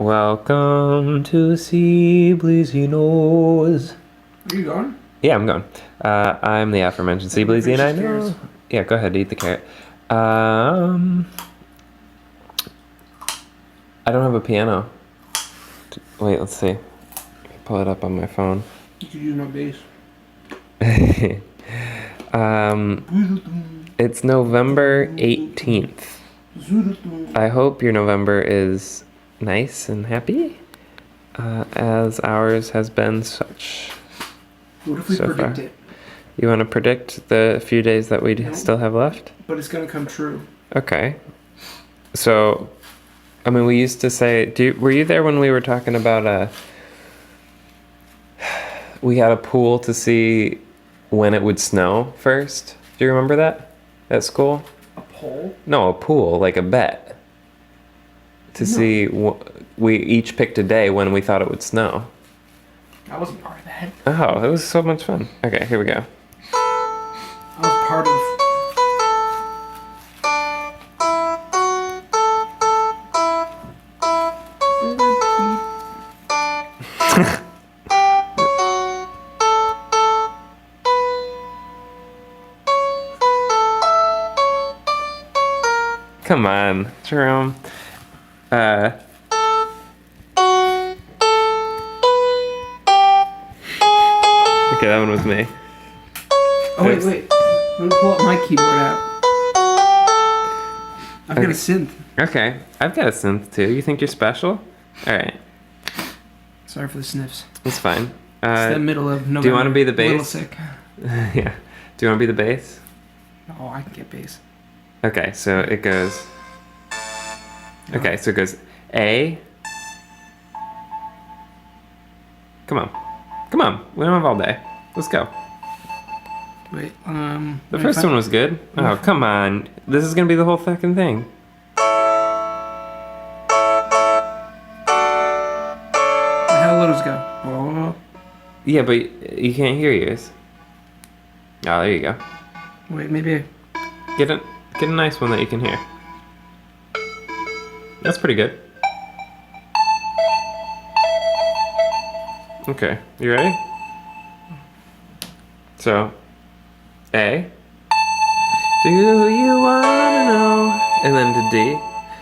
Welcome to CBleezy Knows. Are you going? Yeah, I'm going. I'm the aforementioned CBleezy, and I know. Carrots. Yeah, go ahead, eat the carrot. I don't have a piano. Wait, let's see. Pull it up on my phone. You could use my bass. It's November 18th. I hope your November is nice and happy, as ours has been such. What if we so predict far. it? You want to predict the few days that we No. still have left? But it's gonna come true. Okay. So, I mean, we used to say, were you there when we were talking about we had a pool to see when it would snow first? Do you remember that at school? A poll? No, a pool, like a bet. To see, we each picked a day when we thought it would snow. I wasn't part of that. Oh, it was so much fun. Okay, here we go. I was part of. Come on, Jerome. Okay, that one was me. Oh, wait. Let me pull up my keyboard app. I've got a synth. Okay, I've got a synth too. You think you're special? Alright, Sorry for the sniffs. it's fine. It's the middle of November. do you want to be the A little bass? sick. Yeah. Do you want to be the bass? Oh, I can get bass. Okay, so it goes. Okay, so it goes A. Come on. Come on. We don't have all day. Let's go. Wait, The first one was good. Oh, come on. This is going to be the whole fucking thing. How low does it go? Oh, Yeah, but you can't hear yours. Oh, there you go. wait, maybe. Get a nice one that you can hear. That's pretty good. Okay, you ready? So, A. Do you wanna know? And then to D.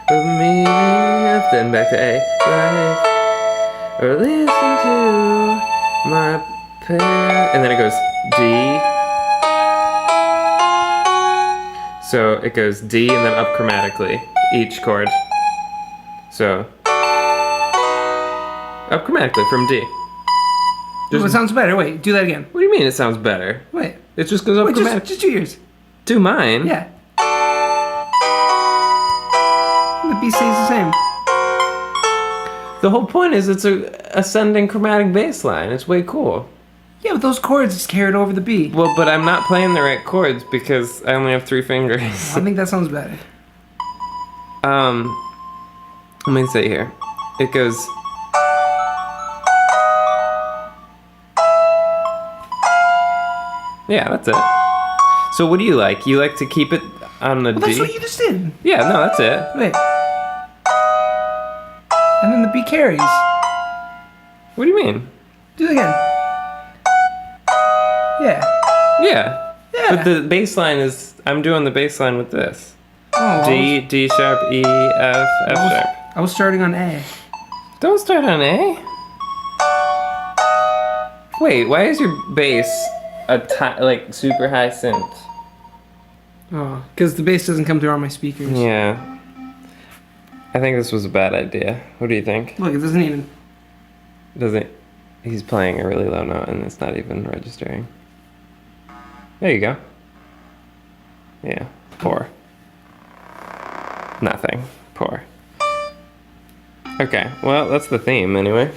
The meaning of, then back to A. Life. Or listen to my and then it goes D. So it goes D and then up chromatically, each chord. So, up chromatically from D. Oh, it sounds better. Wait, do that again. What do you mean it sounds better? Wait. It just goes up Wait, chromatically. just do yours. Do mine? Yeah. The B stays the same. The whole point is it's a ascending chromatic bass line. It's way cool. Yeah, but those chords just carried over the B. Well, but I'm not playing the right chords because I only have 3 fingers. I think that sounds better. Let me see here. It goes. Yeah, that's it. So what do you like? You like to keep it on the Well, D? that's what you just did. Yeah, no, that's it. Wait. And then the B carries. What do you mean? Do it again. Yeah. Yeah. Yeah. But the bass line is. I'm doing the bass line with this. Oh, D sharp, E, F, F sharp. I was starting on A. Don't start on A. Wait, why is your bass like super high synth? Oh, because the bass doesn't come through on my speakers. Yeah. I think this was a bad idea. What do you think? Look, it doesn't even. Doesn't. He's playing a really low note and it's not even registering. There you go. Yeah. Poor. Nothing. Poor. Okay. Well, that's the theme anyway.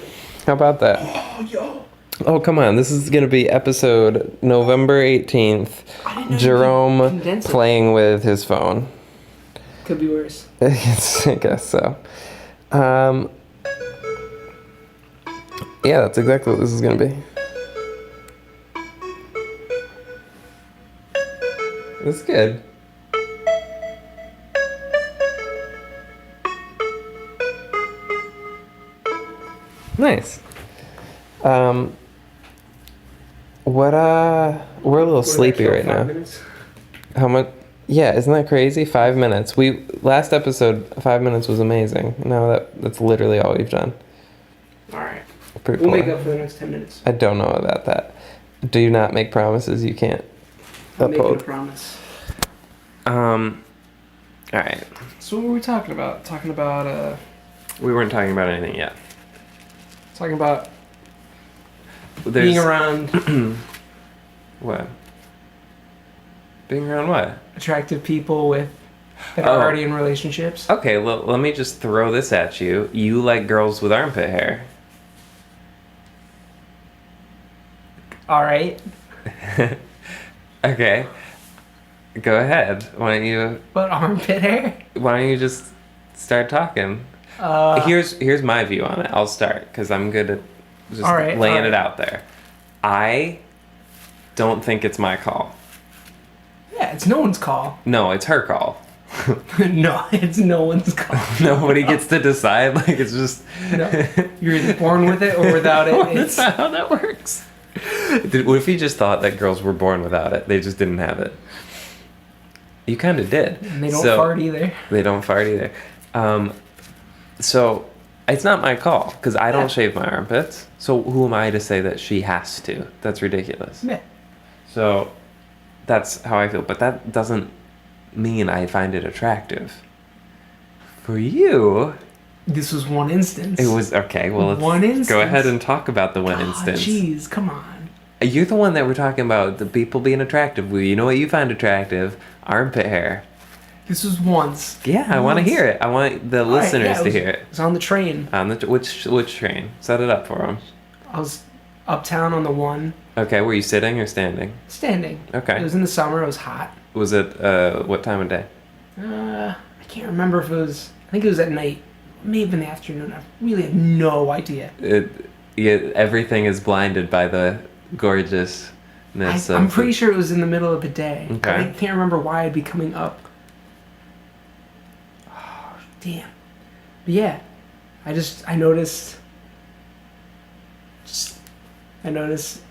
How about that? Oh, yo. Oh, come on. This is going to be episode November 18th. Jerome playing with his phone. Could be worse. I guess so. Yeah, that's exactly what this is going to be. It's good. Nice. We're a little sleepy right now. Minutes? How much? Yeah, isn't that crazy? 5 minutes. Last episode, 5 minutes was amazing. Now that's literally all we've done. All right. Pretty We'll cool. make up for the next 10 minutes. I don't know about that. Do not make promises you can't I'm making a uphold. promise. All right. So what were we talking about? We weren't talking about anything yet. Talking about There's, being around What? Being around what? attractive people that are already in relationships. Okay, let me just throw this at you. You like girls with armpit hair. All right. Okay. Go ahead. Why Armpit hair? don't you just start talking? Here's my view on it. I'll start because I'm good at just laying it out there. I don't think it's my call. Yeah, it's no one's call. No, it's her call. No, it's no one's call. Nobody gets to decide. Like it's just. No, you're either born with it or without it. No, that's not how that works. What if he just thought that girls were born without it? They just didn't have it. You kind of did. And they don't fart either. They don't fart either. So it's not my call because I don't shave my armpits. So who am I to say that she has to? That's ridiculous. Yeah. So that's how I feel. But that doesn't mean I find it attractive. For you, This was one instance. it was okay. Well, let's go ahead and talk about the one instance. Jeez, come on. You're the one that we're talking about, the people being attractive. You know what you find attractive? Armpit hair. This was once. Yeah, I want to hear it. I want the listeners to hear it. It was on the train. On the which train? Set it up for them. I was uptown on the one. Okay, were you sitting or standing? Standing. Okay. It was in the summer. It was hot. Was it what time of day? I can't remember if it was. I think it was at night. Maybe in the afternoon. I really have no idea. Everything is blinded by the gorgeousness. I'm pretty sure it was in the middle of the day. Okay. I can't remember why I'd be coming up. Oh, damn. But yeah, I noticed. I noticed.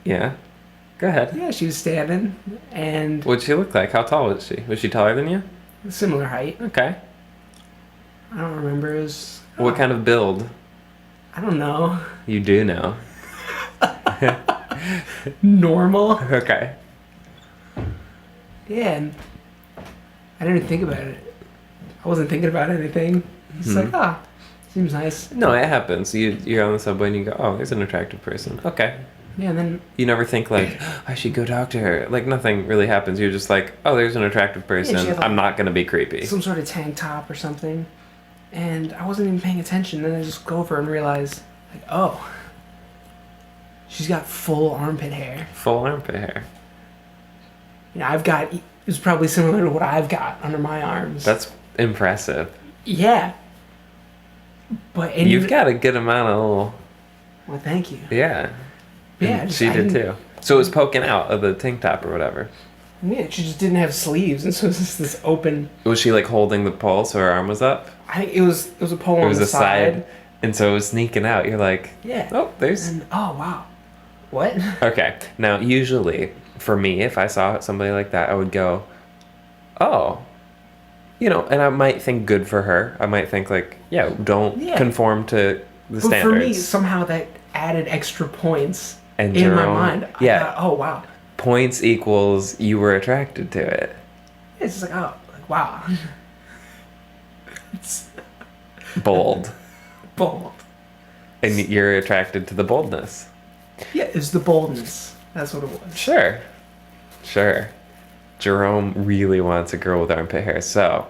Yeah. Go ahead. Yeah, she was standing, and What'd she look like? How tall was she? Was she taller than you? similar height. Okay. I don't remember. It was. What kind of build? I don't know. You do know. Normal. Okay. Yeah, and I didn't think about it. I wasn't thinking about anything. It's like, seems nice. No, it happens. You're on the subway and you go, oh, there's an attractive person. Okay. Yeah, and then You never think like, I should go talk to her. Like nothing really happens. You're just like, oh, there's an attractive person. she had, like, I'm not gonna be creepy. some sort of tank top or something, and I wasn't even paying attention. Then I just go over and realize, like, oh, she's got full armpit hair. Full armpit hair. You know, I've got. It's probably similar to what I've got under my arms. That's impressive. Yeah. But You've got a good amount of little. Well, thank you. Yeah. Yeah, And she did too. So it was poking out of the tank top or whatever. Yeah, she just didn't have sleeves, and so it was just this open. Was she like holding the pole so her arm was up? I think it was a pole It on was the a side, and so it was sneaking out. You're like, Yeah. oh, there's. And oh wow, what? Okay. Now, usually, for me, if I saw somebody like that, I would go, oh, and I might think good for her. I might think like, yeah, don't conform to the But standards. for me, somehow that added extra points And in my Jerome- mind. I thought, oh wow, Points equals you were attracted to it. it's just like wow, it's Bold. bold. And you're attracted to the boldness. Yeah, it's the boldness. That's what it was. Sure. Jerome really wants a girl with armpit hair. So,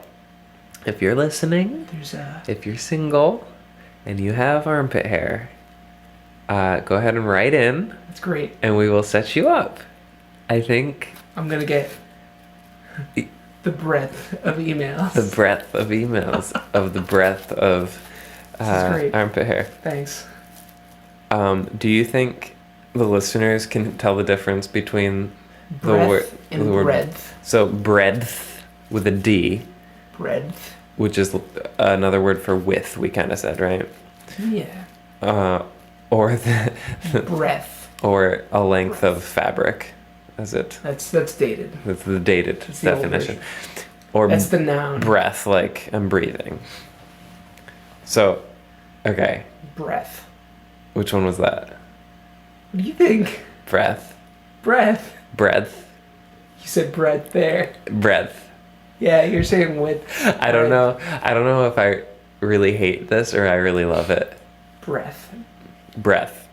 if you're listening, if you're single, and you have armpit hair, go ahead and write in. That's great. And we will set you up. I think I'm gonna get the breadth of emails. the breadth of emails of the breadth of This is great. armpit hair. Thanks. Do you think the listeners can tell the difference between Breadth and breadth. So breadth with a D, Breadth. which is another word for width, we kind of said, right? Yeah. Or the Breath. or a length of fabric. That's it. That's dated. That's the dated That's the old definition. version. Or That's the noun. breath, like I'm breathing. So, okay. Breath. Which one was that? What do you think? Breath. Breath. Breath. You said breath there. Breath. Yeah, you're saying with. I don't know. I don't know if I really hate this or I really love it. Breath. Breath.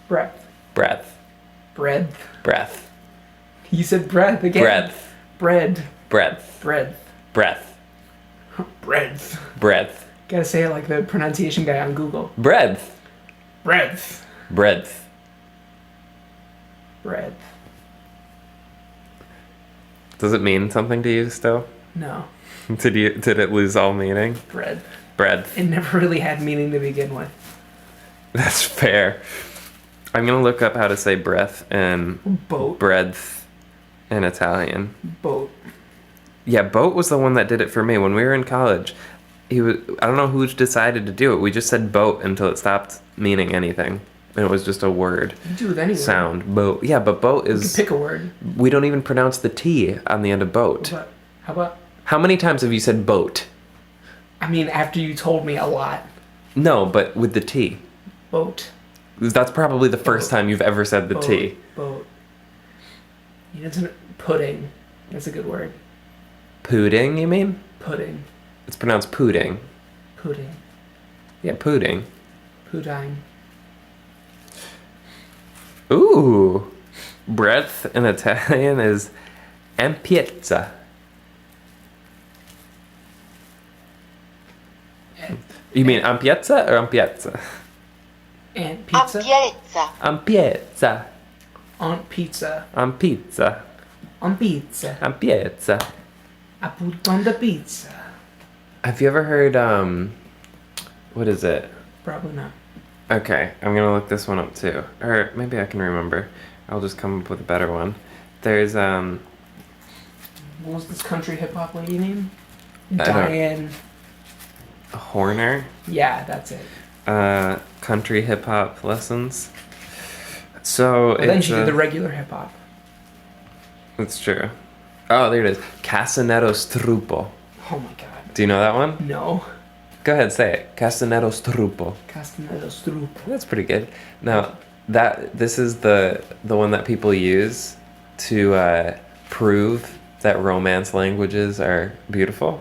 Breath. Breath. Bread. Breath. You said breath again. Breath. Bread. Breath. Bread. Breath. Breath. Breath. Gotta say it like the pronunciation guy on Google. Breath. Breath. Breath. Bread. Does it mean something to you still? No. Did it lose all meaning? Bread. Breath. It never really had meaning to begin with. That's fair. I'm gonna look up how to say breath and Boat. breath in Italian. Boat. Yeah, Boat was the one that did it for me when we were in college. I don't know who decided to do it. We just said boat until it stopped meaning anything. And it was just a word. You do it anyway. Sound. Boat. Yeah, but boat You is... can pick a word. We don't even pronounce the T on the end of boat. But how about? How many times have you said boat? I mean, after you told me a lot. No, but with the T. Boat. That's probably the first Boat. time you've ever said the Boat. T. Boat. You know, pudding. That's a good word. Pudding, you mean? Pudding. It's pronounced pudding. Pudding. Yeah, pudding. Pudding. Ooh. Breath in Italian is ampiezza. You mean ampiezza or ampiezza? And pizza. Ampiezza. Ampiezza. On pizza. Ampizza. On pizza. Ampiezza. I put on the pizza. Have you ever heard, what is it? Probably not. Okay, I'm gonna look this one up too. Or maybe I can remember. I'll just come up with a better one. There's, What was this country hip hop lady name? don't- Diane. Horner. Yeah, that's it. Country hip hop lessons. So But then it's she did the regular hip hop. it's true. Oh, there it is. Castanetto Struppo. Oh my god. Do you know that one? No. Go ahead, say it. Castanetto Struppo. Castanetto Strup. That's pretty good. Now, this is the one that people use to prove that Romance languages are beautiful,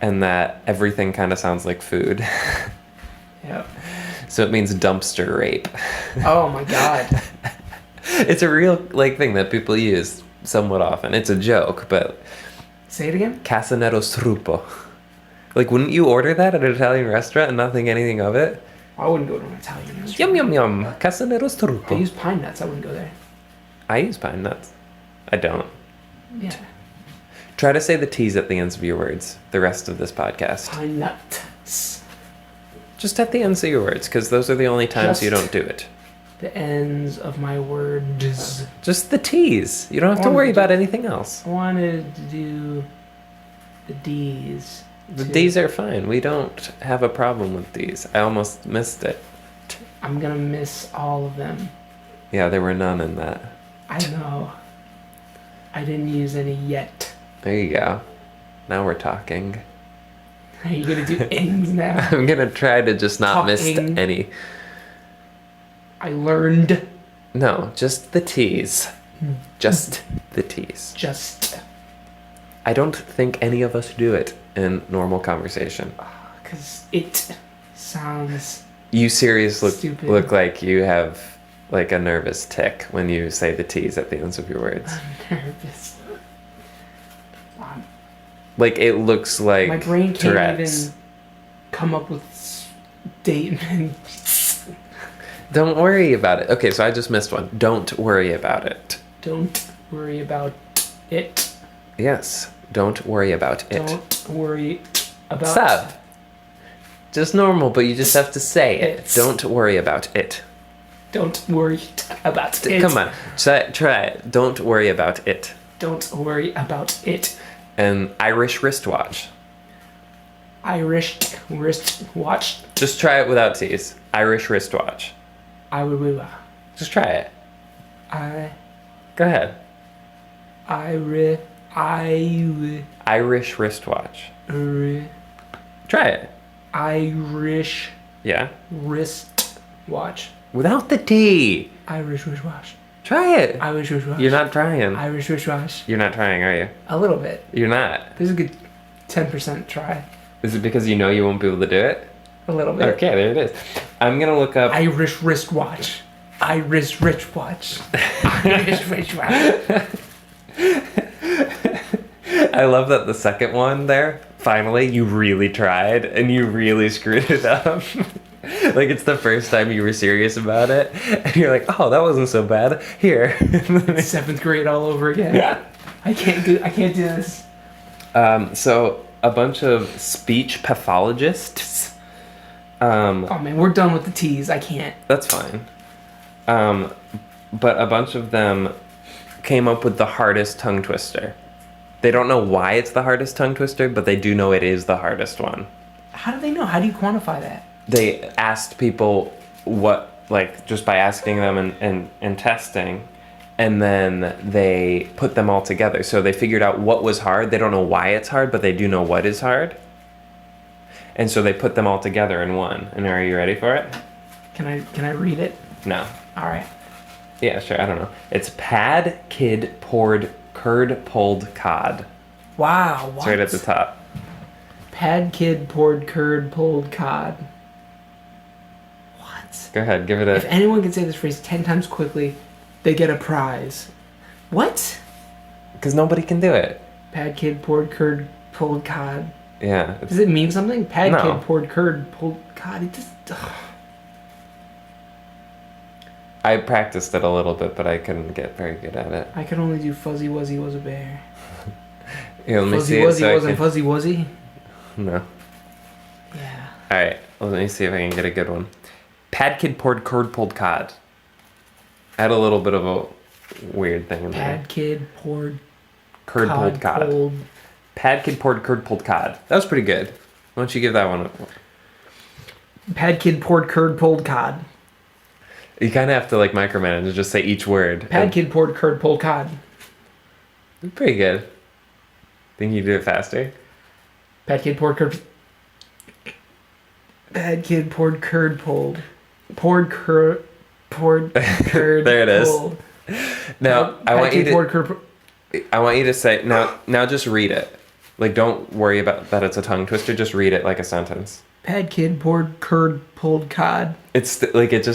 and that everything kind of sounds like food. Yep. So it means dumpster rape. Oh my god. It's a real thing that people use somewhat often. It's a joke, but Say it again. Castanetto Struppo. Wouldn't you order that at an Italian restaurant and not think anything of it? I wouldn't go to an Italian restaurant. Yum yum yum. Castanetto I Struppo. use pine nuts. I wouldn't go there. I use pine nuts. I don't. Yeah. Try to say the T's at the ends of your words the rest of this podcast. Pine nuts. Just at the ends of your words, because those are the only times you Just- don't do it. The ends of my words. Just the T's. You don't have to worry about anything else. I wanted to do the D's. The too. D's are fine. We don't have a problem with these. I almost missed it. I'm gonna miss all of them. Yeah, there were none in that. I know. I didn't use any yet. There you go. Now we're talking. Are you gonna do ings now? I'm gonna try to just not miss Talking. any. I learned No, just the T's. Just the T's. just I don't think any of us do it in normal conversation. because it sounds You seriously Stupid. look like you have a nervous tick when you say the T's at the ends of your words. nervous. It looks like My brain can't Tourette's. even come up with statements. Don't worry about it. Okay, so I just missed one. Don't worry about it. Don't worry about it. Yes, don't worry about it. Don't worry about Stop. Just normal, but you just have to say it. It's- Don't worry about it. Don't worry about it. Come on, try it. Don't worry about it. Don't worry about it. An Irish wristwatch. Irish wristwatch. Just try it without T's. Irish wristwatch. I would. Just try it. I. Go ahead. I. Irish wristwatch. Try it. Irish Yeah. wrist watch. Without the T. Irish wristwatch. Try it. Irish wristwatch. You're not trying. Irish wristwatch. You're not trying, are you? A little bit. You're not. There's a good 10% try. Is it because you know you won't be able to do it? A little bit. Okay, there it is. I'm gonna look up. Irish wristwatch. Irish wristwatch. Irish wristwatch. I love that the second one there, finally, you really tried and you really screwed it up. Like it's the first time you were serious about it. And you're like, oh, that wasn't so bad. Here. 7th grade all over again. Yeah. I can't do this. So a bunch of speech pathologists. Oh man, we're done with the T's. I can't. That's fine. But a bunch of them came up with the hardest tongue twister. They don't know why it's the hardest tongue twister, but they do know it is the hardest one. How do they know? How do you quantify that? They asked people what, like, just by asking them and testing, and then they put them all together. So they figured out what was hard. They don't know why it's hard, but they do know what is hard. And so they put them all together in one. And are you ready for it? Can I read it? No. All right. Yeah, sure. I don't know. It's pad, kid, poured, curd, pulled, cod. Wow. What? It's right at the top. Pad, kid, poured, curd, pulled, cod. What? Go ahead, give it If a... anyone can say this phrase 10 times quickly, they get a prize. What? Because nobody can do it. Pad, kid, poured, curd, pulled, cod. Yeah. Does it mean something? Pad, No. kid, poured, curd, pulled, cod. It just... Ugh. I practiced it a little bit, but I couldn't get very good at it. I could only do fuzzy wuzzy was a bear. Here, let me Fuzzy see it wuzzy so I wasn't can... fuzzy wuzzy? No. Yeah. Alright, let me see if I can get a good one. Pad, kid, poured, curd, pulled, cod. I had a little bit of a weird thing in there. Pad, kid, poured, Curd, pulled, cod. pulled. Pad, kid, poured, curd, pulled, cod. That was pretty good. Why don't you give that one a... Pad, kid, poured, curd, pulled, cod. You kind of have to, like, micromanage and just say each word. Pad, kid, poured, curd, pulled, cod. Pretty good. Think you do it faster? Pad, kid, poured, curd. Pad, kid, poured, curd, pulled. Poured, curd, curd. There it is. Pulled. Now, Pad, kid, poured, curd. I want you to say... Now just read it. Like, don't worry about that it's a tongue twister. Just read it like a sentence. Pad, kid, poured, curd, pulled, cod. It's, like, it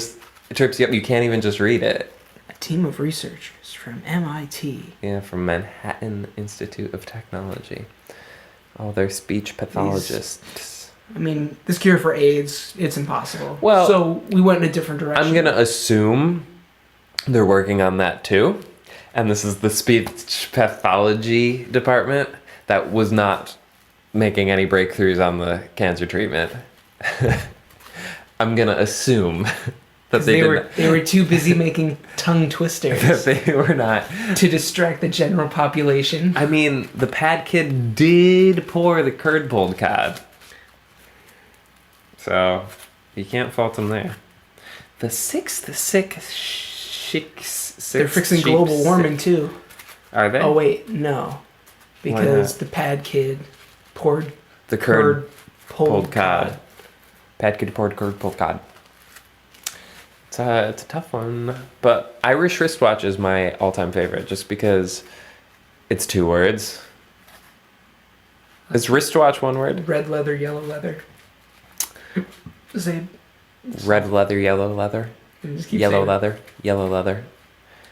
trips you up. You can't even just read it. A team of researchers from MIT. Yeah, from Manhattan Institute of Technology. Oh, they're speech pathologists. I mean, this cure for AIDS, it's impossible. Well, so we went in a different direction. I'm going to assume they're working on that too. And this is the speech pathology department that was not making any breakthroughs on the cancer treatment. I'm going to assume that they were too busy making tongue twisters that they were not to distract the general population. I mean, the pad kid did pour the curd pulled cod. So, you can't fault them there. They're fixing global warming too. Are they? Oh wait, no. Because the pad kid poured the curd pulled cod. Pad kid poured curd pulled cod. It's a tough one. But Irish wristwatch is my all-time favorite just because it's 2 words. Is wristwatch 1 word? Red leather, yellow leather. Say Red leather, yellow leather. Yellow leather, yellow leather.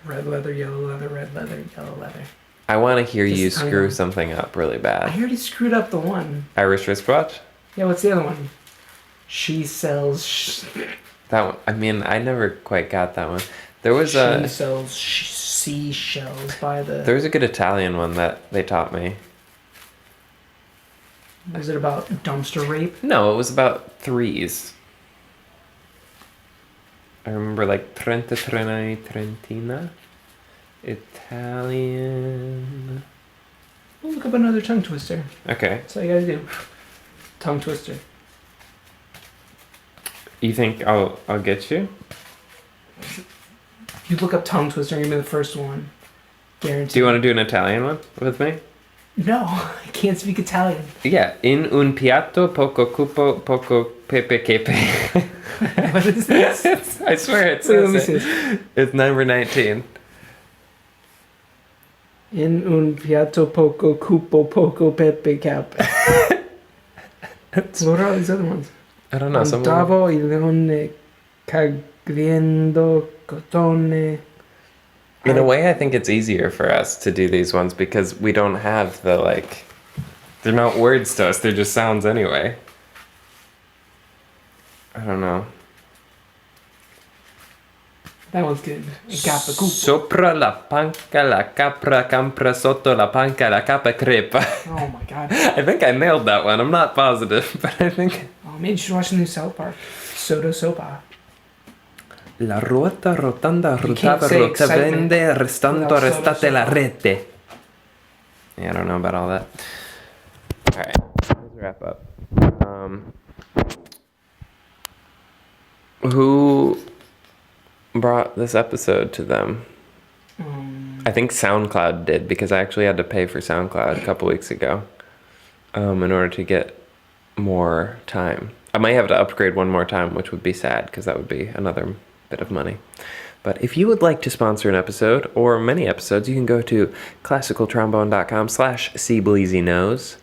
Red leather, yellow leather, red leather, yellow leather. I want to hear you Just screw something up really I bad. already screwed up the one. Irish wristwatch? Yeah, what's the other one? She sells... That one. I mean, I never quite got that one. There was She sells seashells by the... There was a good Italian one that they taught me. Was it about dumpster rape? No, it was about threes. I remember like Trenta, Trenai, Trentina. Italian. We'll look up another tongue twister. Okay. That's all you gotta do. Tongue twister. You think I'll get you? If you look up tongue twister, you're gonna be the first one. Guaranteed. Do you want to do an Italian one with me? No, I can't speak Italian. Yeah. In un piatto poco cupo poco pepe chepe. What is this? I swear it Wait, let me says see. it. It's number 19. In un piatto poco cupo poco pepe cap. What are all these other ones? I don't know. Some Ottavo il leone cagriendo cotone. In a way, I think it's easier for us to do these ones because we don't have the, like, they're not words to us, they're just sounds anyway. I don't know. That one's good. Capra cupo. Sopra la panca, la capra campra, sotto la panca, la capa crepa. Oh my god. I think I nailed that one. I'm not positive, but I think... Oh man, you should watch the new South Park. Soda Sopa. La ruota rotonda You can't rotava say rotavende, restando without restate soda la sopa. rete. Yeah, I don't know about all that. Alright, let's wrap up. Who brought this episode to them? I think SoundCloud did, because I actually had to pay for SoundCloud a couple weeks ago in order to get more time. I might have to upgrade one more time, which would be sad, because that would be another bit of money. But if you would like to sponsor an episode, or many episodes, you can go to classicaltrombone.com/CBleezy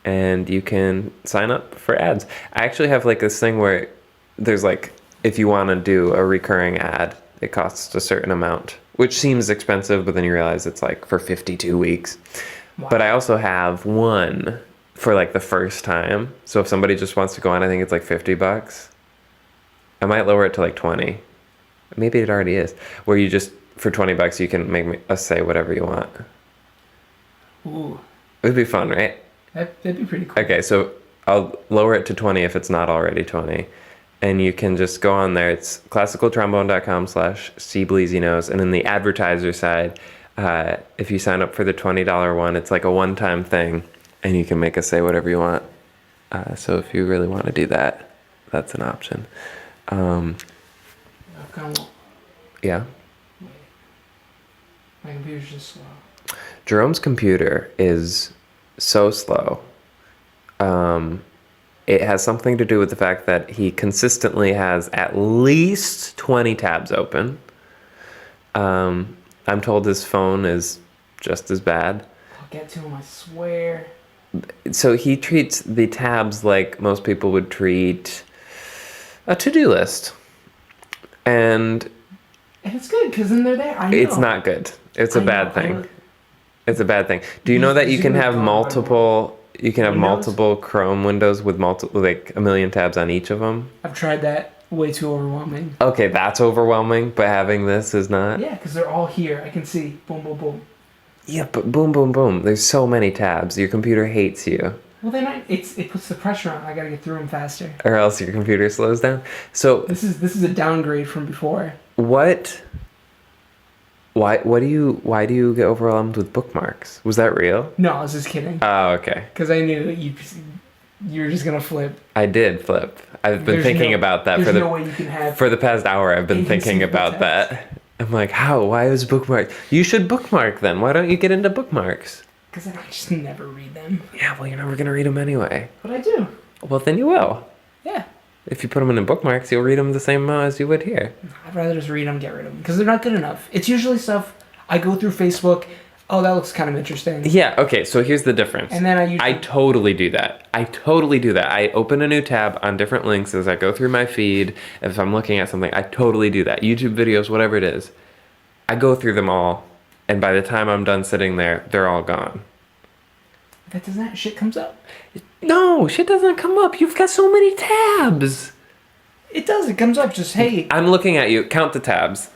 and you can sign up for ads. I actually have like this thing where there's like, if you want to do a recurring ad, it costs a certain amount, which seems expensive, but then you realize it's like for 52 weeks. Wow. But I also have one for like the first time. So if somebody just wants to go on, I think it's like $50. I might lower it to like 20. Maybe it already is. Where you just, for $20, you can make us say whatever you want. Ooh, It would be fun, right? that'd be pretty cool. Okay, so I'll lower it to 20 if it's not already 20. And you can just go on there. It's classicaltrombone.com/CBleezy and in the advertiser side, if you sign up for the $20 one, it's like a one-time thing, and you can make us say whatever you want. So if you really want to do that, that's an option. I've got one. Yeah. My computer's just slow. Jerome's computer is so slow. It has something to do with the fact that he consistently has at least 20 tabs open. I'm told his phone is just as bad. I'll get to him, I swear. So he treats the tabs like most people would treat a to-do list. And And it's good, because then they're there. I know. it's not good. It's a I bad know, thing. It's a bad thing. Do you know that you can have multiple... You can have Windows? multiple Chrome windows with like a million tabs on each of them? I've tried that. Way too overwhelming. Okay, that's overwhelming, but having this is not? Yeah, because they're all here. I can see. Boom, boom, boom. Yeah, but boom, boom, boom. There's so many tabs. Your computer hates you. Well, then it puts the pressure on. I gotta get through them faster. Or else your computer slows down. So This is a downgrade from before. why do you get overwhelmed with bookmarks? Was that real? No, I was just kidding. Oh, okay. Because I knew that you were just gonna flip. I did flip. I've been There's thinking no- about that There's no way you can have. for the past hour. I've been Even thinking single about tabs. that. I'm like, how? Why is bookmark? You should bookmark then. Why don't you get into bookmarks? Because I just never read them. Yeah, well, you're never gonna read them anyway. But I do. Well, then you will. Yeah. If you put them in bookmarks, you'll read them the same amount as you would here. I'd rather just read them, get rid of them. Because they're not good enough. It's usually stuff I go through Facebook. Oh, that looks kind of interesting. Yeah, okay, so here's the difference. And then I totally do that. I open a new tab on different links as I go through my feed. If I'm looking at something, I totally do that. YouTube videos, whatever it is. I go through them all, and by the time I'm done sitting there, they're all gone. That doesn't. Shit comes up. No, shit doesn't come up. You've got so many tabs. It does. It comes up. Just hey. I'm looking at you. Count the tabs.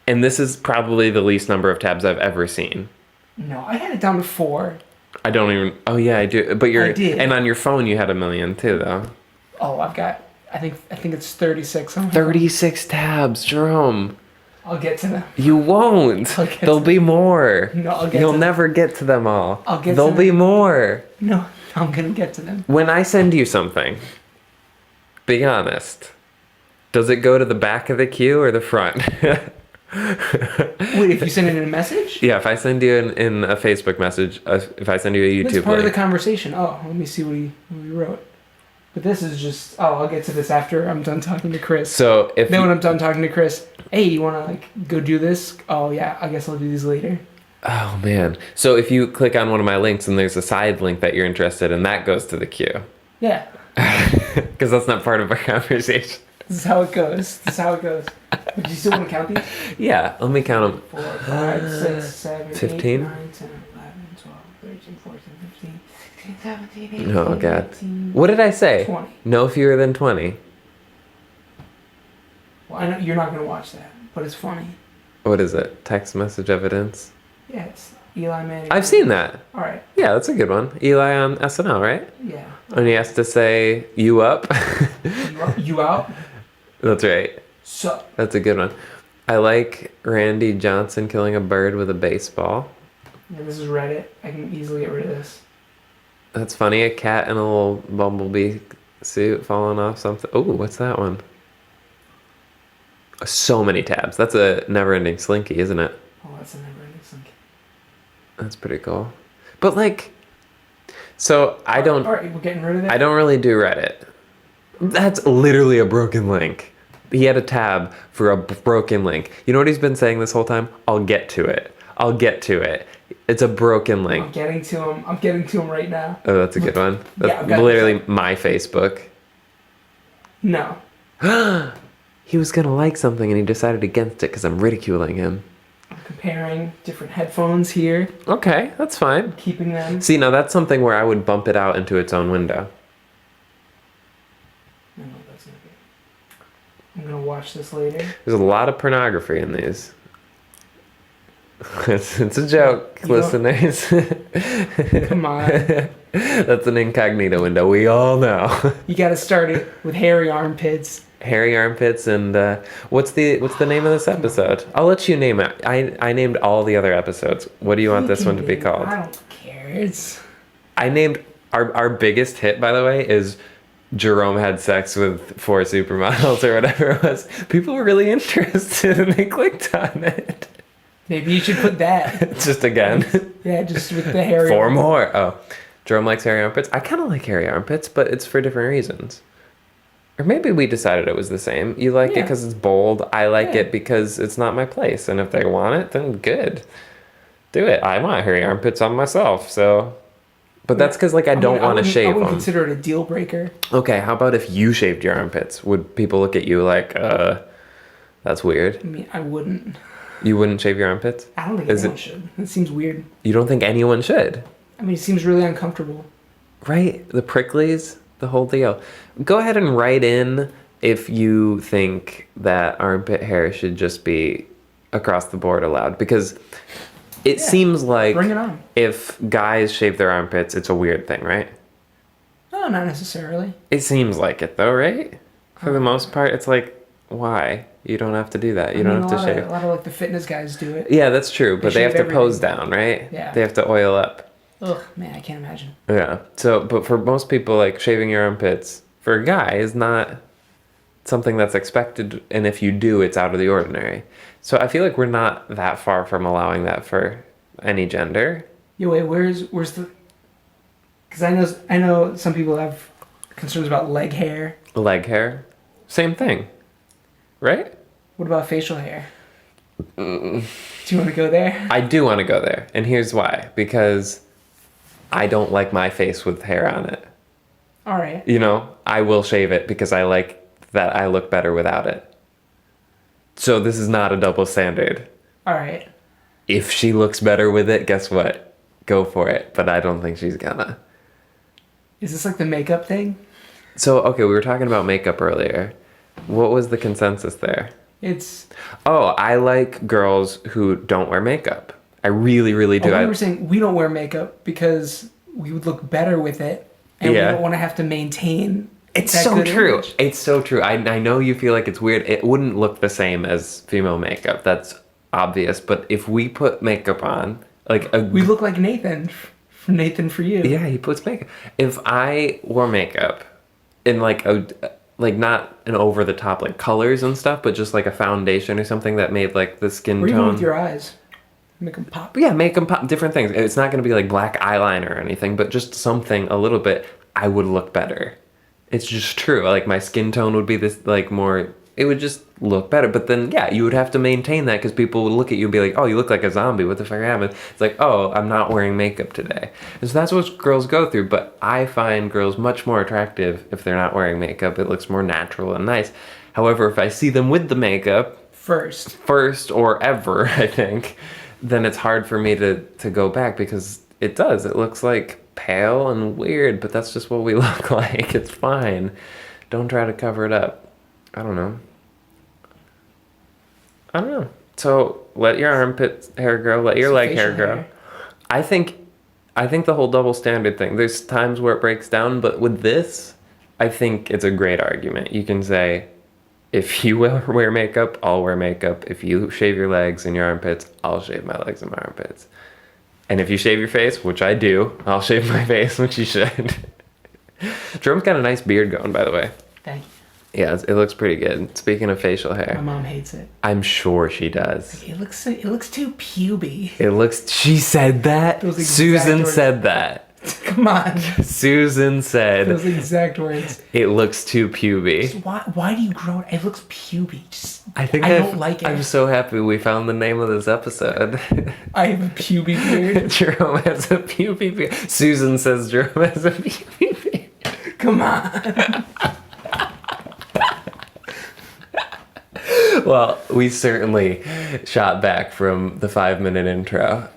And this is probably the least number of tabs I've ever seen. No, I had it down to 4. I don't even... Oh, yeah, I do. But I did. And on your phone, you had 1 million, too, though. Oh, I've got. I think it's 36. 36 tabs, Jerome. I'll get to them. You won't. I'll get There'll to be more. No, I'll get You'll to them. never get to them all. I'll get to There'll them. be more. No, I'm gonna get to them. When I send you something, be honest. Does it go to the back of the queue or the front? Wait, if you send it in a message? Yeah, if I send you in a Facebook message, if I send you a YouTube That's part of the link. conversation. Oh, let me see what he wrote. But this is just, I'll get to this after I'm done talking to Chris. So if Then when I'm done talking to Chris, hey, you want to like go do this? Oh yeah, I guess I'll do these later. Oh man. So if you click on one of my links and there's a side link that you're interested in, that goes to the queue. Yeah. Because that's not part of our conversation. This is how it goes. This is how it goes. Do you still want to count these? Yeah, let me count them. 4, 5, 6, 7, 15? 8, 9, 10, 11, 12, 13, 14, 15, 16, 17, 18, Oh god. 19, What did I say? 20. No fewer than 20. Well, I know you're not going to watch that, but it's funny. What is it? Text message evidence? Yeah, it's Eli Manning. I've seen that. All right. Yeah, that's a good one. Eli on SNL, right? Yeah. And he has to say, you up? You out? That's right. So. That's a good one. I like Randy Johnson killing a bird with a baseball. Yeah, this is Reddit. I can easily get rid of this. That's funny. A cat in a little bumblebee suit falling off something. Oh, what's that one? So many tabs. That's a never-ending slinky, isn't it? Oh, that's a never-ending slinky. That's pretty cool. But like, so I don't. All right, we're getting rid of it. I don't really do Reddit. That's literally a broken link. He had a tab for a broken link. You know what he's been saying this whole time? I'll get to it. I'll get to it. It's a broken link. I'm getting to him. I'm getting to him right now. Oh, that's a good one. That's I've got literally my Facebook. No. He was gonna like something and he decided against it because I'm ridiculing him. I'm comparing different headphones here. Okay, that's fine. Keeping them. See, now that's something where I would bump it out into its own window. I know what that's gonna be. I'm gonna watch this later. There's a lot of pornography in these. It's a joke, listeners. Come on. That's an incognito window. We all know. You gotta start it with hairy armpits. Hairy armpits and what's the name of this episode? I'll let you name it. I named all the other episodes. What do you want this one to be called? I don't care. It's. I named our biggest hit, by the way, is Jerome had sex with 4 supermodels or whatever it was. People were really interested and they clicked on it. Maybe you should put that. Just again. Yeah, just with the hairy. 4 more. Oh, Jerome likes hairy armpits. I kind of like hairy armpits, but it's for different reasons. Or maybe we decided it was the same. You like it because it's bold. I like it because it's not my place. And if they want it, then good. Do it. I want hairy armpits on myself. So, but that's because like I don't want to shave I wouldn't them. consider it a deal breaker. Okay, how about if you shaved your armpits? Would people look at you like, that's weird? I mean, I wouldn't. You wouldn't shave your armpits? I don't think anyone should. It seems weird. You don't think anyone should? I mean, it seems really uncomfortable. Right? The pricklies, the whole deal. Go ahead and write in if you think that armpit hair should just be across the board allowed. Because it seems like Bring it on. if guys shave their armpits, it's a weird thing, right? No, not necessarily. It seems like it though, right? For the most part, it's like, why? You don't have to do that. You don't have to shave. A lot of like the fitness guys do it. Yeah, that's true. But they have to shave pose everything. down, right? Yeah. They have to oil up. Ugh, man, I can't imagine. Yeah. So, but for most people, like shaving your armpits for a guy is not something that's expected. And if you do, it's out of the ordinary. So I feel like we're not that far from allowing that for any gender. Yo, wait, where's the? Because I know some people have concerns about leg hair. Leg hair, same thing, right? What about facial hair? Do you want to go there? I do want to go there. And here's why. Because I don't like my face with hair on it. All right. You know, I will shave it because I like that I look better without it. So this is not a double standard. All right. If she looks better with it, guess what? Go for it. But I don't think she's gonna. Is this like the makeup thing? So, okay, we were talking about makeup earlier. What was the consensus there? It's. Oh, I like girls who don't wear makeup. I really, really do. We were saying we don't wear makeup because we would look better with it, and we don't want to have to maintain. It's that so good true. image. It's so true. I know you feel like it's weird. It wouldn't look the same as female makeup. That's obvious. But if we put makeup on, like we look like Nathan from Nathan for You. Yeah, he puts makeup. If I wore makeup in like like not an over the top like colors and stuff, but just like a foundation or something that made like the skin Or even tone. with your eyes. Make them pop. Yeah, make them pop. Different things. It's not going to be like black eyeliner or anything, but just something a little bit. I would look better. It's just true. Like my skin tone would be this like more. It would just look better. But then yeah, you would have to maintain that because people would look at you and be like, "Oh, you look like a zombie. What the fuck happened?" It's like, "Oh, I'm not wearing makeup today." And so that's what girls go through. But I find girls much more attractive if they're not wearing makeup. It looks more natural and nice. However, if I see them with the makeup first or ever, I think, then it's hard for me to go back because it does. It looks like pale and weird, but that's just what we look like. It's fine. Don't try to cover it up. I don't know. So let your armpit hair grow. Let your leg hair grow. I think the whole double standard thing. There's times where it breaks down, but with this, I think it's a great argument. You can say, if you wear makeup, I'll wear makeup. If you shave your legs and your armpits, I'll shave my legs and my armpits. And if you shave your face, which I do, I'll shave my face, which you should. Jerome's got a nice beard going, by the way. Thank you. Yeah, it looks pretty good. Speaking of facial hair. My mom hates it. I'm sure she does. It looks too puby. She said that? Those exact Susan words. said that. Come on. Susan said. Those exact words. It looks too puby. Just why do you grow it? It looks puby. Just I don't like it. I'm so happy we found the name of this episode. I have a puby beard. Jerome has a puby beard. Susan says Jerome has a puby beard. Come on. Well, we certainly shot back from the 5-minute intro.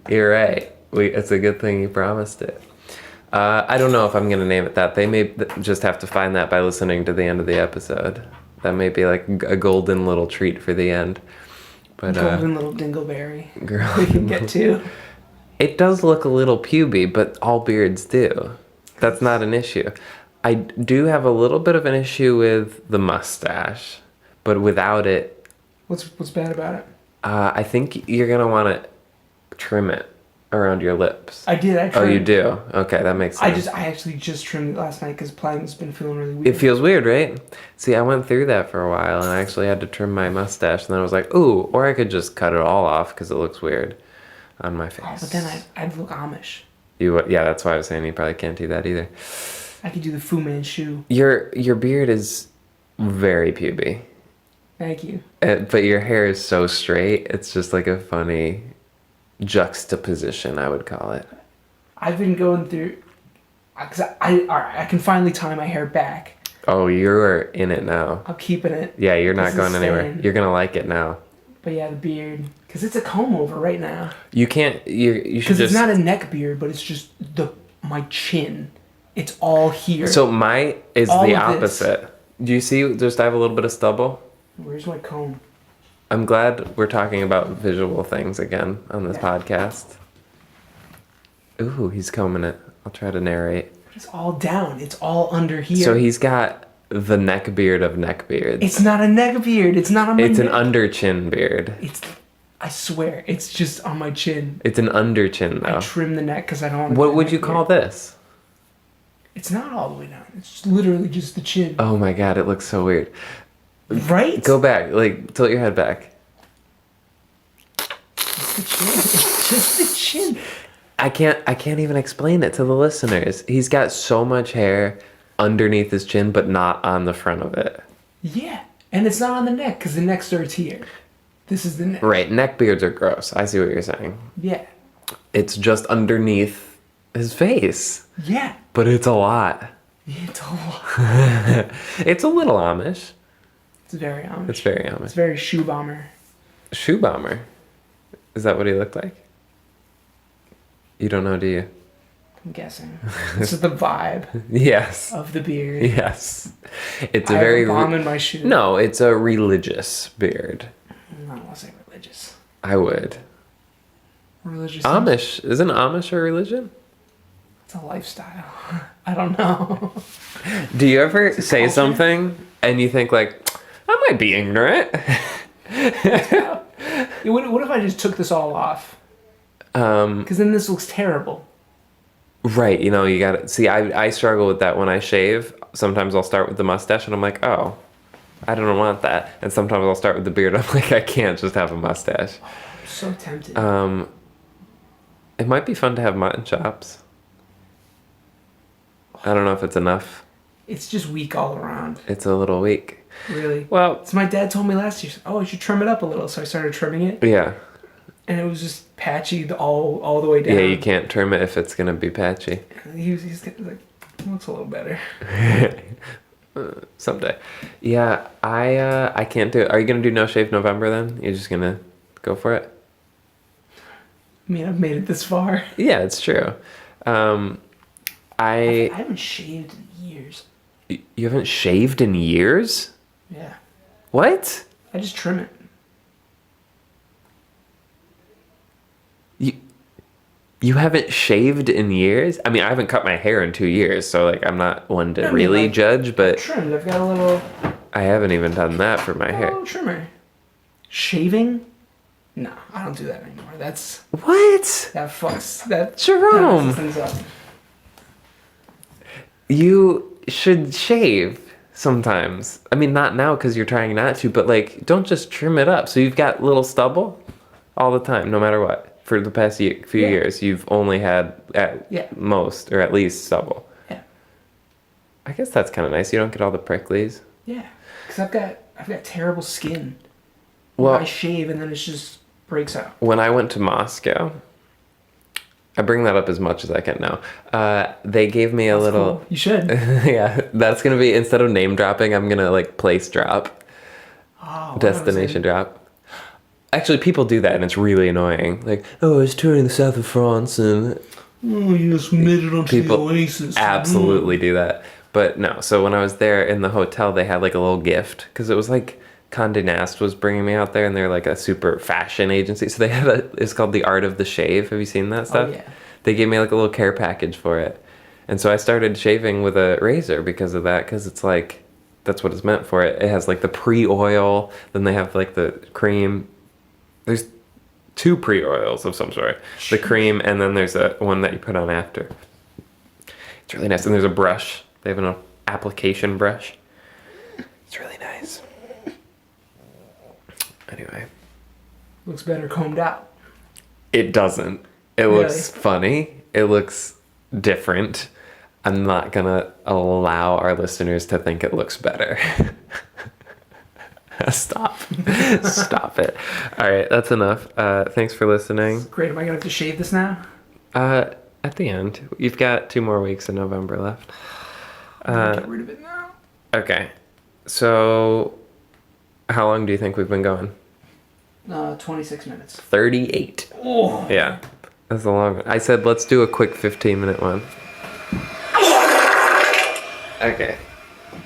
You're right. It's a good thing you promised it. I don't know if I'm going to name it that. They may just have to find that by listening to the end of the episode. That may be like a golden little treat for the end. But Golden little dingleberry. Girl, We can get to. it does look a little puby, but all beards do. That's not an issue. I do have a little bit of an issue with the mustache, but without it, What's bad about it? I think you're going to want to trim it around your lips. I did. I Oh, trimmed. you do? Okay, that makes sense. I actually just trimmed it last night because plumbing's been feeling really weird. It feels weird, right? See, I went through that for a while, and I actually had to trim my mustache, and then I was like, ooh, or I could just cut it all off because it looks weird on my face. Oh, but then I'd look Amish. Yeah, that's why I was saying you probably can't do that either. I could do the Fu Manchu. Your beard is very puby, Thank you. but your hair is so straight. It's just like a funny juxtaposition, I would call it. I've been going through, because I can finally tie my hair back. Oh, you're in it now. I'm keeping it. Yeah, you're not This is going anywhere. staying. You're gonna like it now. But yeah, the beard, because it's a comb over right now. You can't. You should Because just. it's not a neck beard, but it's just my chin. It's all here. So my is All the of this. opposite. Do you see? Just I have a little bit of stubble. Where's my comb? I'm glad we're talking about visual things again on this podcast. Ooh, he's combing it. I'll try to narrate. It's all down. It's all under here. So he's got the neck beard of neck beards. It's not a neck beard. It's not on my It's an neck. under chin beard. I swear, it's just on my chin. It's an under chin I though. trim the neck because I don't want to. What would you call this? It's not all the way down. It's literally just the chin. Oh my god, it looks so weird. Right? Go back, like tilt your head back. It's the chin. It's just the chin. I can't even explain it to the listeners. He's got so much hair underneath his chin, but not on the front of it. Yeah. And it's not on the neck because the neck starts here. This is the neck. Right, neck beards are gross. I see what you're saying. Yeah. It's just underneath his face. Yeah. But it's a lot. It's a lot. It's a little Amish. It's very Amish. It's very Amish. It's very shoe bomber. Shoe bomber. Is that what he looked like? You don't know, do you? I'm guessing. This is the vibe Yes. of the beard. Yes. It's I a have very a bomb in my shoe. No, it's a religious beard. I don't want to say religious. I would. Religious. Amish. Isn't Amish a religion? It's a lifestyle. I don't know. Do you ever a say culture. something and you think like, I might be ignorant? What if I just took this all off? Because then this looks terrible. Right, you know, you gotta see. I struggle with that when I shave. sometimes I'll start with the mustache and I'm like, oh, I don't want that. And sometimes I'll start with the beard. I'm like, I can't just have a mustache. I'm so tempted. It might be fun to have mutton chops. I don't know if it's enough. It's just weak all around. It's a little weak. Really? Well, so my dad told me last year, oh, you should trim it up a little. So I started trimming it. yeah. And it was just patchy all the way down. Yeah, you can't trim it if it's going to be patchy. He's like, it looks a little better. Someday. Yeah, I can't do it. Are you going to do No Shave November then? You're just going to go for it? I mean, I've made it this far. Yeah, it's true. I haven't shaved in years. You haven't shaved in years? Yeah. What? I just trim it. You haven't shaved in years? I mean, I haven't cut my hair in 2 years, so like I'm not one to really judge, but trimmed. I've got a little. I haven't even done that for my hair. A little trimmer. Shaving? No, I don't do that anymore. That's what? that fucks that. Jerome, that messes things up. You should shave sometimes. I mean, not now because you're trying not to, but like, don't just trim it up. So you've got little stubble all the time, no matter what. For the past few years, you've only had at most, or at least, stubble. Yeah. I guess that's kind of nice. You don't get all the pricklies. Yeah, because I've got terrible skin. Well, I shave and then it just breaks out. When I went to Moscow, I bring that up as much as I can now. They gave me a little. Cool. You should. Yeah, that's gonna be, instead of name dropping, I'm gonna like place drop. Oh. Destination drop. Actually, people do that, and it's really annoying. Like, oh, I was touring the south of France, and you just made it onto the Oasis. Absolutely do that. But no, so when I was there in the hotel, they had like a little gift, because it was like Condé Nast was bringing me out there, and they're like a super fashion agency. So they had it's called The Art of the Shave. Have you seen that stuff? Oh, yeah. They gave me like a little care package for it. And so I started shaving with a razor because of that, because it's like, that's what it's meant for. It has like the pre-oil, then they have like the cream. There's 2 pre-oils of some sort. The cream, and then there's one that you put on after. It's really nice. And there's a brush. They have an application brush. It's really nice. Anyway. Looks better combed out. It doesn't. It looks funny. It looks different. I'm not going to allow our listeners to think it looks better. Stop. Stop it. All right, that's enough. Thanks for listening. Great. Am I going to have to shave this now? At the end. You've got 2 more weeks in November left. Get rid of it now. Okay. So, how long do you think we've been going? 26 minutes. 38. Oh. Yeah. That's a long one. I said let's do a quick 15-minute one. Okay.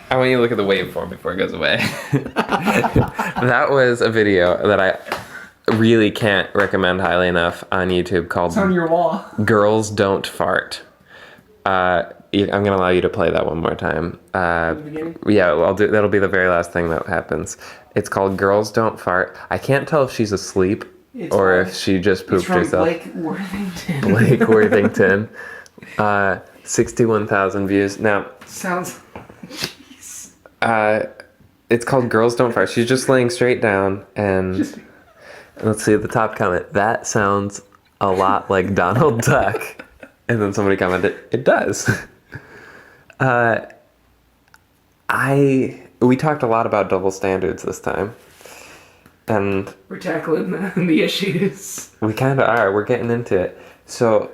I want you to look at the waveform before it goes away. That was a video that I really can't recommend highly enough on YouTube called It's on your wall. Girls Don't Fart. I'm going to allow you to play that one more time. At the beginning? Yeah, I'll do. That'll be the very last thing that happens. It's called Girls Don't Fart. I can't tell if she's asleep or if she just pooped herself. Blake Worthington. Blake Worthington. 61,000 views. Now, Sounds... it's called Girls Don't Fart. She's just laying straight down, and let's see the top comment. That sounds a lot like Donald Duck. And then somebody commented, it does. We talked a lot about double standards this time. And we're tackling the issues. We kind of are. We're getting into it. So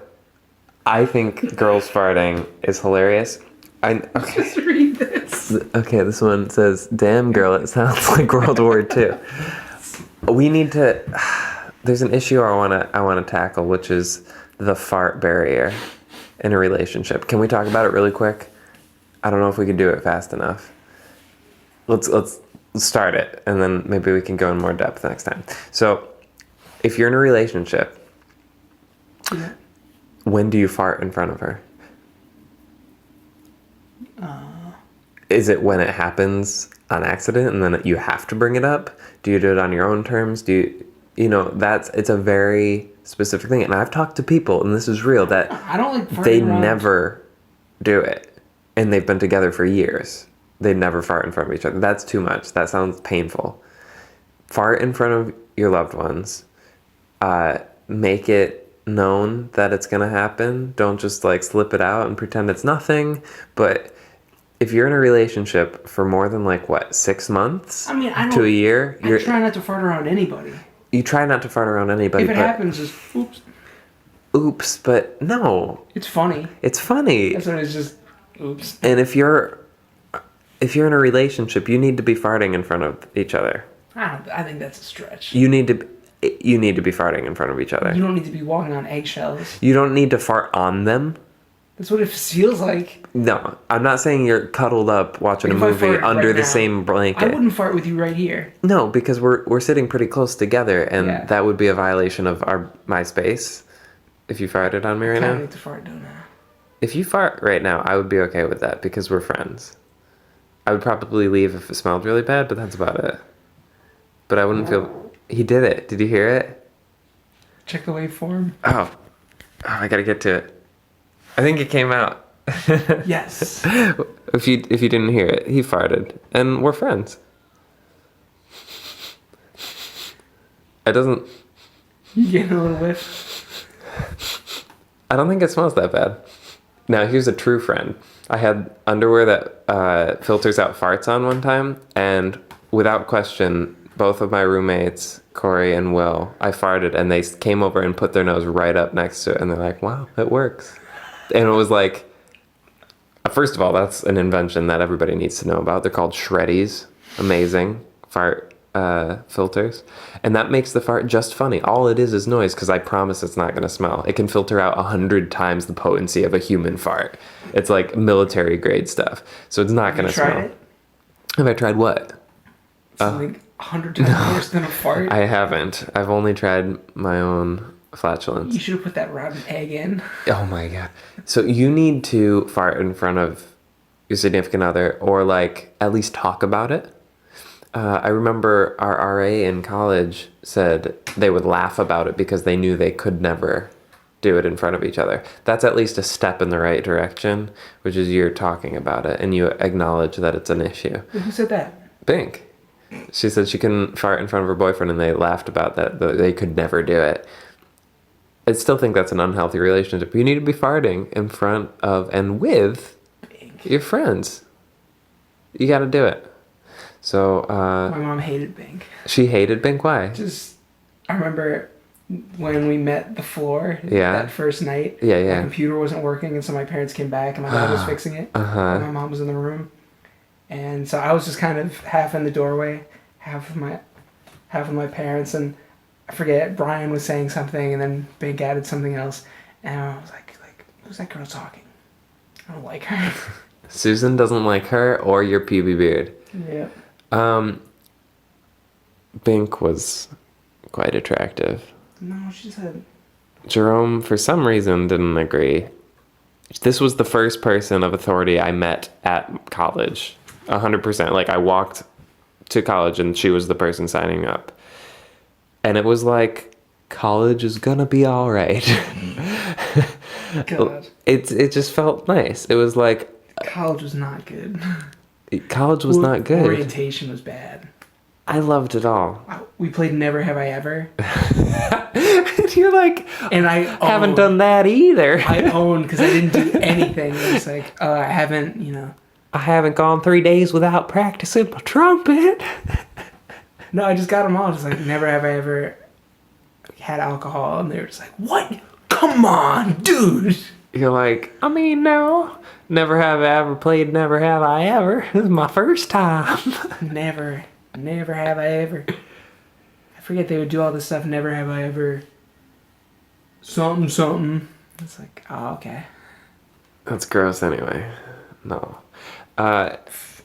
I think girls farting is hilarious. Okay. Just read this. Okay, this one says, damn girl, it sounds like World War II. We need to... There's an issue I want to tackle, which is the fart barrier in a relationship. Can we talk about it really quick? I don't know if we can do it fast enough. Let's start it, and then maybe we can go in more depth next time. So, if you're in a relationship, when do you fart in front of her? Is it when it happens on accident and then you have to bring it up? Do you do it on your own terms? It's a very specific thing. And I've talked to people, and this is real, that I don't like farting they around. never do it. and they've been together for years, they'd never fart in front of each other. That's too much. That sounds painful. Fart in front of your loved ones. Make it known that it's going to happen. Don't just like slip it out and pretend it's nothing. But if you're in a relationship for more than like, what, 6 months I mean, to a year? I try not to fart around anybody. You try not to fart around anybody. If it happens, just oops. Oops, but no. It's funny. It's funny. That's when it's just oops. And if you're in a relationship, you need to be farting in front of each other. I think that's a stretch. You need to be farting in front of each other. You don't need to be walking on eggshells. You don't need to fart on them. That's what it feels like. No, I'm not saying you're cuddled up watching a If I movie farted under right the now, same blanket. I wouldn't fart with you right here. No, because we're sitting pretty close together, and Yeah. that would be a violation of my space. If you farted on me right I now. need to fart though now. If you fart right now, I would be okay with that because we're friends. I would probably leave if it smelled really bad, but that's about it. But I wouldn't feel... He did it. Did you hear it? Check the waveform. Oh, I gotta get to it. I think it came out. Yes. If you didn't hear it, he farted. And we're friends. It doesn't... You getting a little whiff? I don't think it smells that bad. Now, here's a true friend. I had underwear that filters out farts on one time, and without question, both of my roommates, Corey and Will, I farted, and they came over and put their nose right up next to it, and they're like, wow, it works. And it was like, first of all, that's an invention that everybody needs to know about. They're called Shreddies. Amazing fart filters. And that makes the fart just funny. All it is noise, because I promise it's not going to smell. It can filter out 100 times the potency of a human fart. It's like military grade stuff. So it's not going to smell. Have you tried it? Have I tried what? It's like 100 times worse than a fart. I haven't. I've only tried my own flatulence. You should have put that rotten egg in. Oh my god. So you need to fart in front of your significant other, or like at least talk about it. I remember our RA in college said they would laugh about it because they knew they could never do it in front of each other. That's at least a step in the right direction, which is you're talking about it and you acknowledge that it's an issue. Who said that? Bink. She said she couldn't fart in front of her boyfriend, and they laughed about that they could never do it. I still think that's an unhealthy relationship. You need to be farting in front of and with Bink. your friends. You got to do it. So My mom hated Bink. she hated Bink. Why? I remember when we met the floor that first night. Yeah. My computer wasn't working, and so my parents came back, and my dad was fixing it. Uh-huh. And my mom was in the room, and so I was just kind of half in the doorway, half of my parents, and I forget, Brian was saying something, and then Bink added something else, and I was like, who's that girl talking? I don't like her. Susan doesn't like her or your PB beard. Yeah. Bink was quite attractive. No, she said. Jerome, for some reason, didn't agree. This was the first person of authority I met at college. 100%. Like, I walked to college and she was the person signing up. And it was like, college is gonna be all right. God. It just felt nice. It was like... College was not good. College was not good. Orientation was bad. I loved it all. We played Never Have I Ever. You're like, and I haven't done that either. I owned because I didn't do anything. It was like, I haven't, I haven't gone 3 days without practicing my trumpet. No, I just got them all. Just like, never have I ever had alcohol. And they were just like, what? Come on, dude. You're like, I mean, no. Never have I ever played Never Have I Ever. This is my first time. Never have I ever. I forget they would do all this stuff. Never have I ever. Something. It's like, oh, okay. That's gross anyway. No.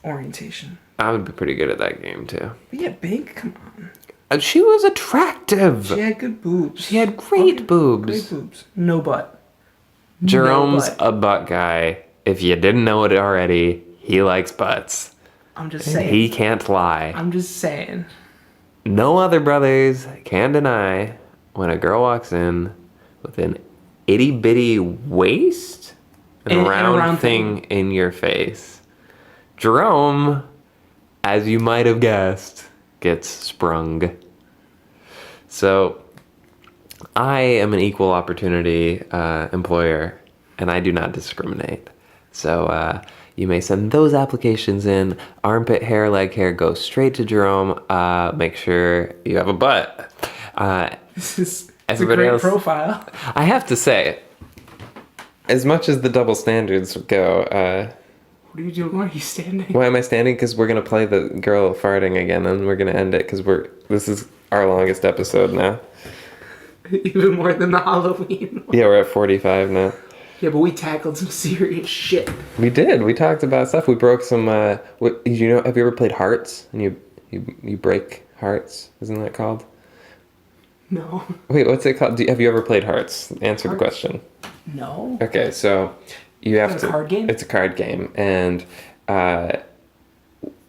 Orientation. I would be pretty good at that game too. But yeah, Bink, come on. She was attractive. She had good boobs. She had great boobs. Great boobs. No butt. Jerome's a butt guy. If you didn't know it already, he likes butts. I'm just saying. He can't lie. I'm just saying. No other brothers can deny when a girl walks in with an itty bitty waist And a round thing in your face. Jerome, as you might have guessed, gets sprung. So, I am an equal opportunity employer, and I do not discriminate. So, you may send those applications in. Armpit hair, leg hair, go straight to Jerome. Make sure you have a butt. This is Everybody a great else, profile. I have to say, as much as the double standards go, What are you doing? Why are you standing? why am I standing? Because we're going to play the girl farting again, and we're going to end it because this is our longest episode now. Even more than the Halloween one. Yeah, we're at 45 now. Yeah, but we tackled some serious shit. We did. We talked about stuff. We broke some, have you ever played hearts? And you break hearts? Isn't that called? No. Wait, what's it called? Have you ever played hearts? Answer the question. No. Okay, so you have Is to. it a card game? It's a card game, and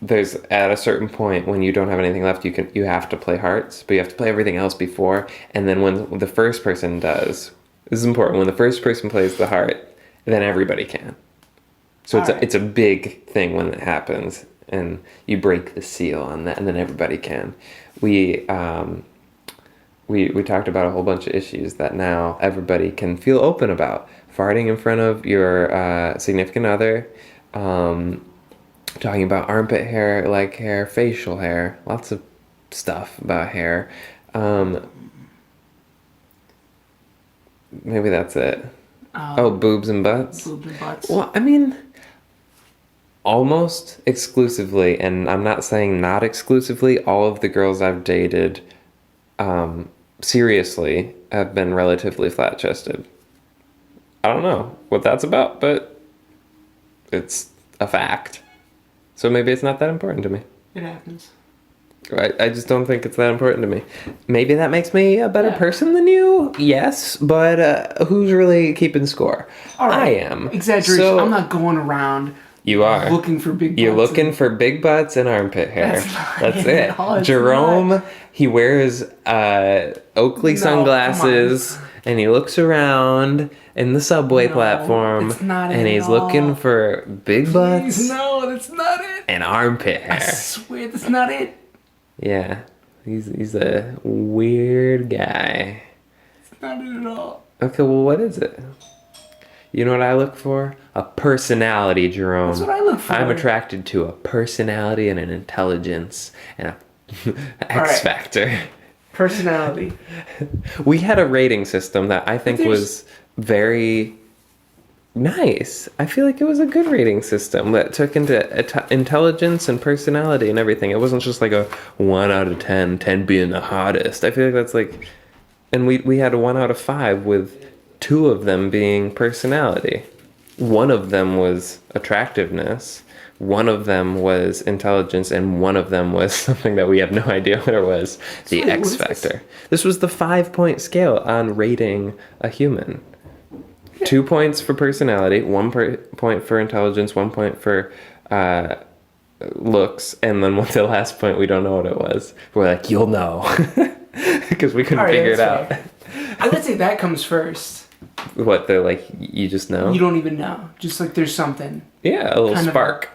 there's at a certain point when you don't have anything left, you have to play hearts, but you have to play everything else before. And then when the first person does, this is important. When the first person plays the heart, then everybody can. So it's a big thing when it happens, and you break the seal on that, and then everybody can. We talked about a whole bunch of issues that now everybody can feel open about. Farting in front of your significant other, talking about armpit hair, leg hair, facial hair, lots of stuff about hair. Maybe that's it. Boobs and butts? Boobs and butts. Well, I mean, almost exclusively, and I'm not saying not exclusively, all of the girls I've dated seriously have been relatively flat-chested. I don't know what that's about, but it's a fact. So maybe it's not that important to me. It happens. I just don't think it's that important to me. Maybe that makes me a better person than you. Yes, but who's really keeping score? All right. I am. Exaggeration. So, I'm not going around you are looking for big butts. You're looking for big butts and armpit hair. That's it. No, it's Jerome, not. he wears Oakley sunglasses, and he looks around in the subway platform, it's not and it he's at all. looking for big butts Please, no, that's not it. and armpit hair. I swear that's not it. Yeah, he's a weird guy. It's not it at all. Okay, well, what is it? You know what I look for? A personality, Jerome. That's what I look for. I'm attracted to a personality and an intelligence and a X factor. Personality. We had a rating system that I think was very nice. I feel like it was a good rating system that took into intelligence and personality and everything. It wasn't just like a 1 out of 10, 10 being the hottest. I feel like that's like... And we had a 1 out of 5 with 2 of them being personality. 1 of them was attractiveness. 1 of them was intelligence, and 1 of them was something that we have no idea what it was. The Sorry, X factor. This was the 5-point scale on rating a human. 2 points for personality, 1 point for intelligence, 1 point for looks, and then the last point we don't know what it was. We're like, you'll know, because we couldn't figure it out. I would say that comes first. What, they're like, you just know? You don't even know. Just like there's something. Yeah, a little kind of spark.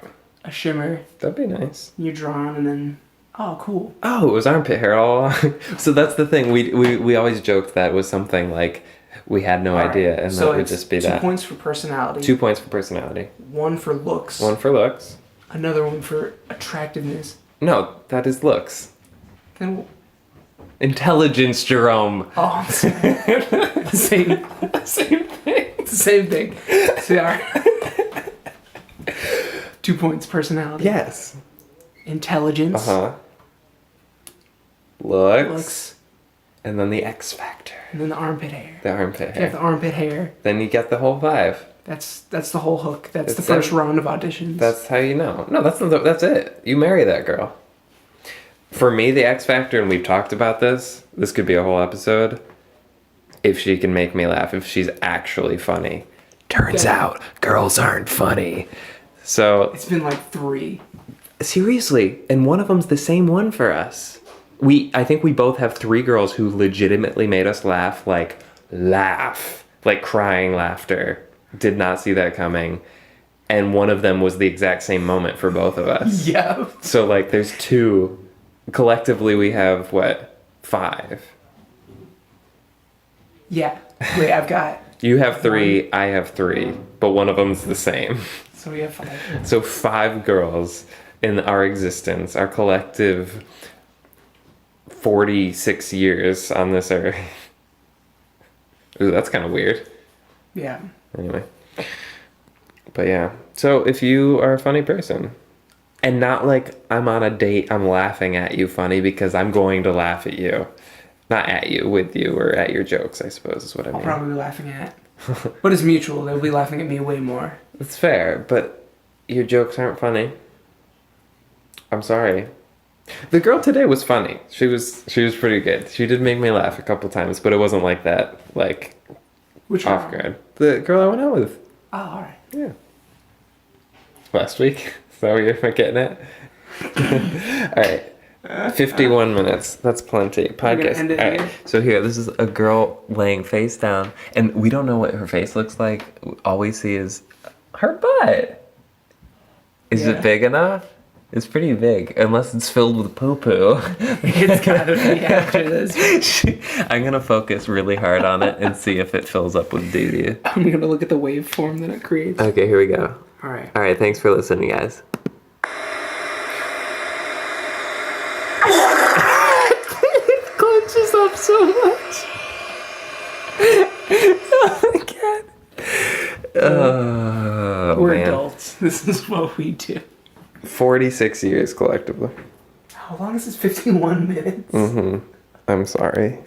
A shimmer. That'd be nice. You're drawn, and then, oh, cool. Oh, it was armpit hair all along. So that's the thing. We always joked that it was something like we had no idea, and so that would just be 2 that. 2 points for personality. 2 points for personality. 1 for looks. 1 for looks. Another 1 for attractiveness. No, that is looks. Then Intelligence, Jerome. oh, the same Same thing. it's the same thing. So yeah. 2 points personality. Yes. Intelligence. Looks. And then the X factor. And then the armpit hair. The armpit If you have hair. the armpit hair, Then you get the whole 5. that's the whole hook. That's the It's first that- round of auditions. That's how you know. No, that's it. You marry that girl. For me, the X factor, and we've talked about this could be a whole episode, if she can make me laugh, if she's actually funny. Turns out, girls aren't funny. So, It's been like 3. seriously, and one of them's the same one for us. I think we both have 3 girls who legitimately made us laugh, like crying laughter. did not see that coming. And one of them was the exact same moment for both of us. Yeah. So, like, there's 2. Collectively, we have, 5? Yeah. Wait, I've got... You have 3, I have 3. But one of them's the same. So we have 5. So 5 girls in our existence, our collective 46 years on this earth. Ooh, that's kind of weird. Yeah. Anyway. But yeah. So if you are a funny person, and not like I'm on a date, I'm laughing at you funny because I'm going to laugh at you. Not at you, with you, or at your jokes, I suppose is what I mean. I'll probably be laughing at. But it's mutual. They'll be laughing at me way more. It's fair, but your jokes aren't funny. I'm sorry. The girl today was funny. She was pretty good. She did make me laugh a couple times, but it wasn't like that, like, Which off one? guard. The girl I went out with. Oh, alright. Yeah. Last week. Is that what you're getting at? Alright. 51 minutes. That's plenty. Podcast. end it Alright. here? So here, this is a girl laying face down, and we don't know what her face looks like. All we see is her butt. Is Yeah. it big enough? It's pretty big, unless it's filled with poo-poo. It's gotta be after this. I'm gonna focus really hard on it and see if it fills up with doo-doo. I'm gonna look at the waveform that it creates. Okay, here we go. Alright. All right, thanks for listening, guys. It clenches up so much. Oh my god. Oh, We're man. adults. This is what we do. 46 years collectively. How long is this? 51 minutes? I'm sorry.